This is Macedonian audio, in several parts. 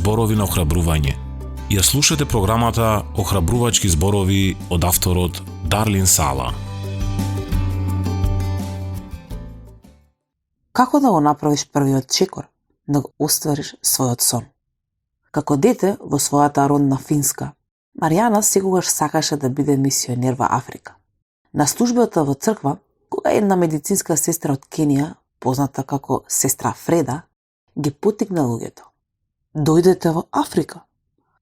зборови на охрабрување. Ја слушате програмата Охрабрувачки зборови од авторот Дарлин Сала. Како да го направиш првиот чекор, да го оствариш својот сон? Како дете во својата родна Финска, Маријана секогаш сакаше да биде мисионер во Африка. На службата во црква, кога една медицинска сестра од Кенија, позната како сестра Фреда, ги потикна луѓето. Дојдете во Африка.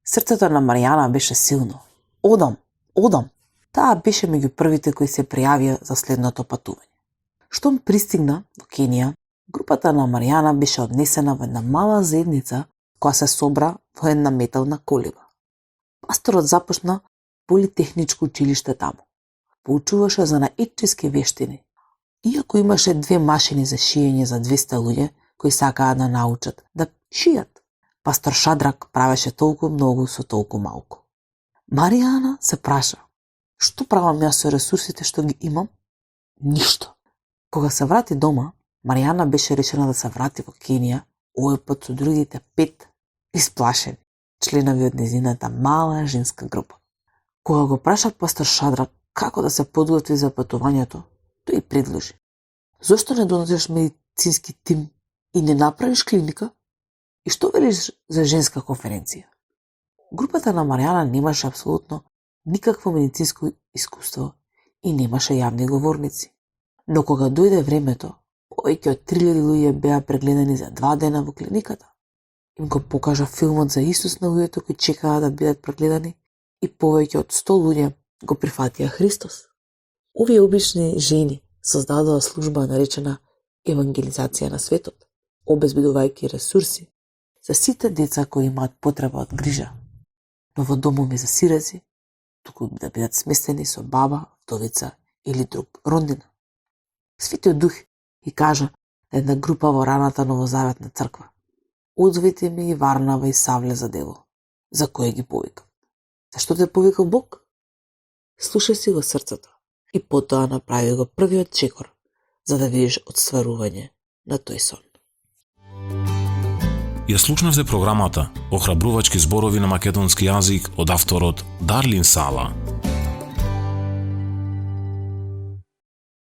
Срцето на Маријана беше силно. Одам. Таа беше меѓу првите кои се пријавија за следното патување. Штом пристигна во Кенија, групата на Маријана беше однесена во една мала заедница која се собра во една метална колиба. Пасторот започна политехничко училиште таму. Поучуваше за наетчески вештини. Иако имаше 2 машини за шиење за 200 луѓе кои сакаа да научат да шијат, пастор Шадрак правеше толку многу со толку малку. Маријана се праша: што правам јас со ресурсите што ги имам? Ништо. Кога се врати дома, Маријана беше решена да се врати во Кенија, овој пат со другите 5 исплашени членови од незината мала женска група. Кога го праша пастор Шадрак како да се подготви за патувањето, тој предложи: зошто не донесеш медицински тим и не направиш клиника? И што велиш за женска конференција? Групата на Маријана немаше апсолутно никакво медицинско искуство и немаше јавни говорници. Но кога дојде времето, повеќе од 3000 луѓе беа прегледани за 2 дена во клиниката. Им го покажа филмот за Исус на луѓето кои чекаа да бидат прегледани и повеќе од 100 луѓе го прифатија Христос. Овие обични жени создадоа служба наречена евангелизација на светот, обезбедувајќи ресурси за сите деца кои имаат потреба од грижа, но во домови за сираци, туку да бидат сместени со баба, вдовица или друг роднина. Светиот Дух и кажа на една група во раната новозаветна црква: одзвите ми и Варнава и Савле за дело, за кое ги повикав. Зашто те повикал Бог? Слушај си го срцето и потоа направи го првиот чекор, за да видиш отстварување на тој сон. Ја слушнавте програмата Охрабрувачки зборови на македонски јазик од авторот Дарлин Сала.